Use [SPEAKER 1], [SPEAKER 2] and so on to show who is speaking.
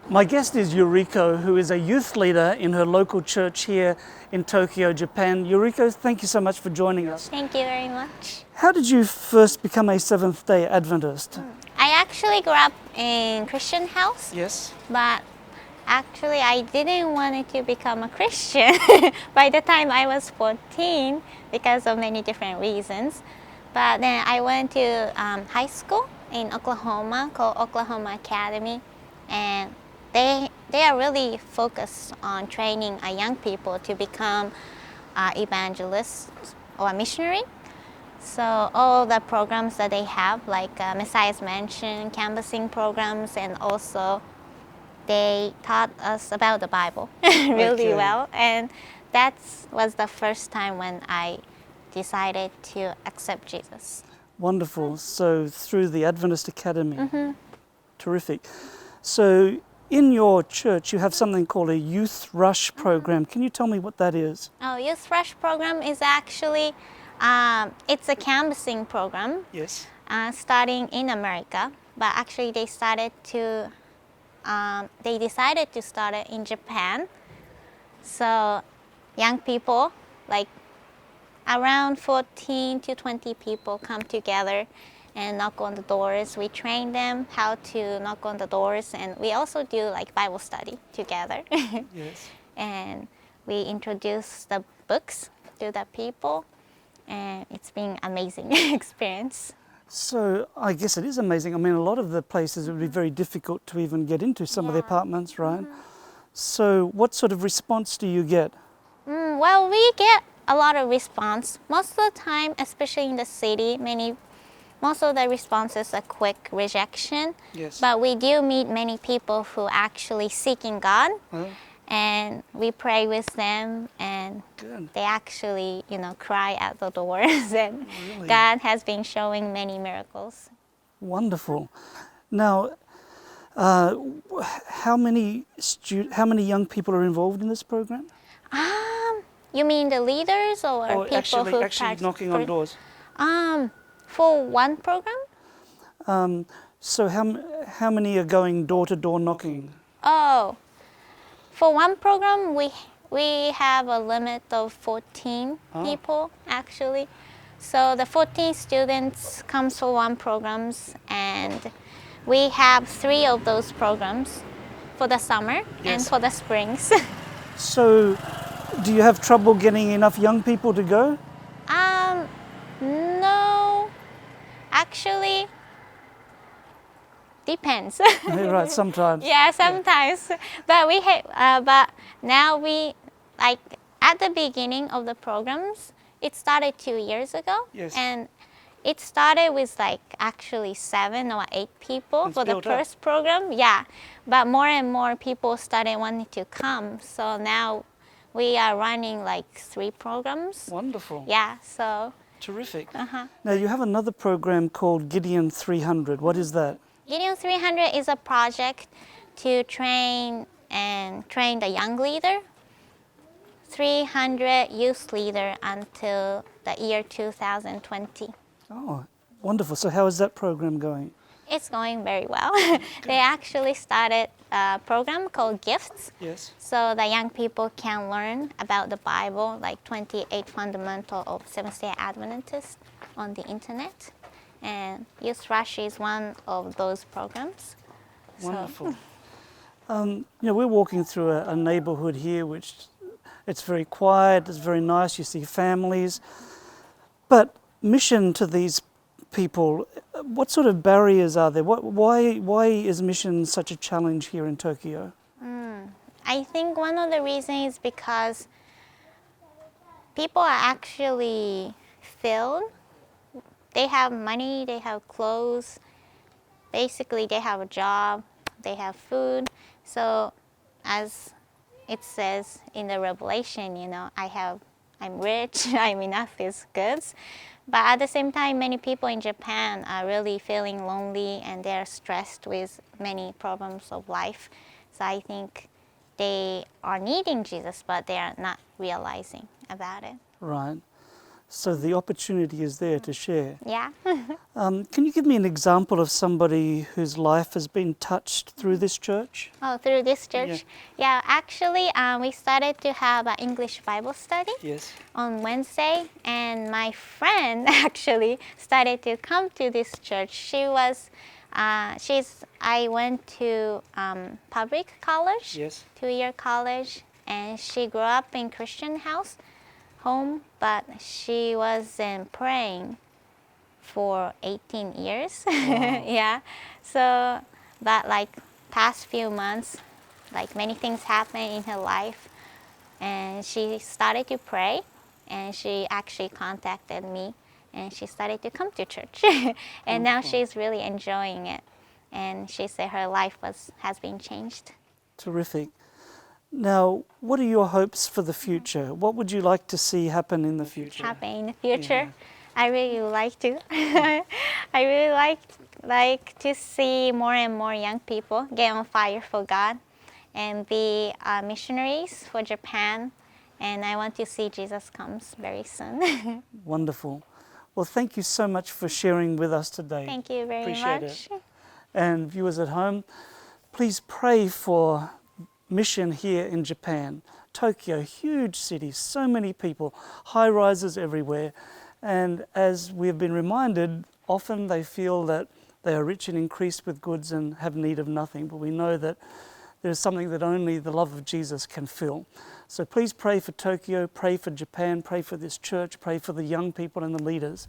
[SPEAKER 1] My guest is Yuriko, who is a youth leader in her local church here in Tokyo, Japan. Yuriko, thank you so much for joining us.
[SPEAKER 2] Thank you very much.
[SPEAKER 1] How did you first become a Seventh-day Adventist?
[SPEAKER 2] I actually grew up in Christian house,
[SPEAKER 1] Yes.
[SPEAKER 2] but actually I didn't want to become a Christian by the time I was 14 because of many different reasons. But then I went to high school in Oklahoma called Oklahoma Academy, and they are really focused on training young people to become evangelists or missionary. So all the programs that they have, like Messiah's Mansion, canvassing programs, and also they taught us about the Bible really well. And that was the first time when I decided to accept Jesus.
[SPEAKER 1] Wonderful. So through the Adventist Academy. Terrific. So in your church you have something called a Youth Rush program. Can you tell me what that is?
[SPEAKER 2] Oh, Youth Rush program is actually, it's a canvassing program.
[SPEAKER 1] Yes.
[SPEAKER 2] Starting in America, but actually they decided to start it in Japan. So young people, like around 14 to 20 people, come together and knock on the doors. We train them how to knock on the doors, and we also do like Bible study together.
[SPEAKER 1] Yes.
[SPEAKER 2] And we introduce the books to the people, and it's been amazing experience.
[SPEAKER 1] So I guess it is amazing. I mean, a lot of the places it would be very difficult to even get into, some of the apartments, right? So what sort of response do you get?
[SPEAKER 2] Well, we get a lot of response. Most of the time, especially in the city, most of the responses are quick rejection.
[SPEAKER 1] Yes.
[SPEAKER 2] But we do meet many people who actually seeking God, and we pray with them, and
[SPEAKER 1] Good.
[SPEAKER 2] they actually, cry at the doors, and
[SPEAKER 1] Really?
[SPEAKER 2] God has been showing many miracles.
[SPEAKER 1] Wonderful. Now, how many young people are involved in this program?
[SPEAKER 2] You mean the leaders or people
[SPEAKER 1] actually
[SPEAKER 2] who
[SPEAKER 1] knocking on doors?
[SPEAKER 2] For one program?
[SPEAKER 1] So how many are going door to door knocking?
[SPEAKER 2] Oh, for one program we have a limit of 14 people actually. So the 14 students comes for one programs, and we have 3 of those programs for the summer and for the springs.
[SPEAKER 1] So do you have trouble getting enough young people to go?
[SPEAKER 2] No, actually, depends.
[SPEAKER 1] Right, sometimes.
[SPEAKER 2] Yeah, sometimes. But now like at the beginning of the programs, it started 2 years ago.
[SPEAKER 1] Yes.
[SPEAKER 2] And it started with like actually 7 or 8 people for the first program. Yeah, but more and more people started wanting to come. So now we are running like 3 programs.
[SPEAKER 1] Wonderful.
[SPEAKER 2] Yeah, so.
[SPEAKER 1] Terrific. Now you have another program called Gideon 300. What is that?
[SPEAKER 2] Gideon 300 is a project to train the young leader, 300 youth leader until the year 2020.
[SPEAKER 1] Oh, wonderful. So how is that program going?
[SPEAKER 2] It's going very well. They actually started a program called Gifts.
[SPEAKER 1] Yes.
[SPEAKER 2] So the young people can learn about the Bible, like 28 Fundamental of Seventh-day Adventist on the internet. And Youth Rush is one of those programs.
[SPEAKER 1] Wonderful. We're walking through a neighborhood here, which it's very quiet, it's very nice, you see families. But mission to these people, what sort of barriers are there? Why is mission such a challenge here in Tokyo?
[SPEAKER 2] I think one of the reasons is because people are actually filled. They have money, they have clothes, basically they have a job, they have food. So as it says in the Revelation, I'm rich, I'm enough with goods. But at the same time, many people in Japan are really feeling lonely, and they're stressed with many problems of life. So I think they are needing Jesus, but they are not realizing about it.
[SPEAKER 1] Right. So the opportunity is there to share.
[SPEAKER 2] Yeah.
[SPEAKER 1] Can you give me an example of somebody whose life has been touched through this church?
[SPEAKER 2] Oh, through this church? Yeah, actually, we started to have an English Bible study
[SPEAKER 1] Yes.
[SPEAKER 2] on Wednesday, and my friend actually started to come to this church. I went to public college,
[SPEAKER 1] Yes.
[SPEAKER 2] 2-year college, and she grew up in Christian home, but she wasn't praying for 18 years.
[SPEAKER 1] Wow.
[SPEAKER 2] Yeah. So, but like past few months, like many things happened in her life, and she started to pray, and she actually contacted me, and she started to come to church. And now she's really enjoying it, and she said her life has been changed.
[SPEAKER 1] Terrific. Now, what are your hopes for the future? What would you like to see happen in the future?
[SPEAKER 2] Happen in the future. I really like to. I really like to see more and more young people get on fire for God and be missionaries for Japan. And I want to see Jesus comes very soon.
[SPEAKER 1] Wonderful. Well, thank you so much for sharing with us today.
[SPEAKER 2] Thank you very
[SPEAKER 1] Appreciate
[SPEAKER 2] much.
[SPEAKER 1] it. And viewers at home, please pray for mission here in Japan. Tokyo, huge city, so many people, high rises everywhere. And as we have been reminded, often they feel that they are rich and increased with goods and have need of nothing. But we know that there is something that only the love of Jesus can fill. So please pray for Tokyo, pray for Japan, pray for this church, pray for the young people and the leaders.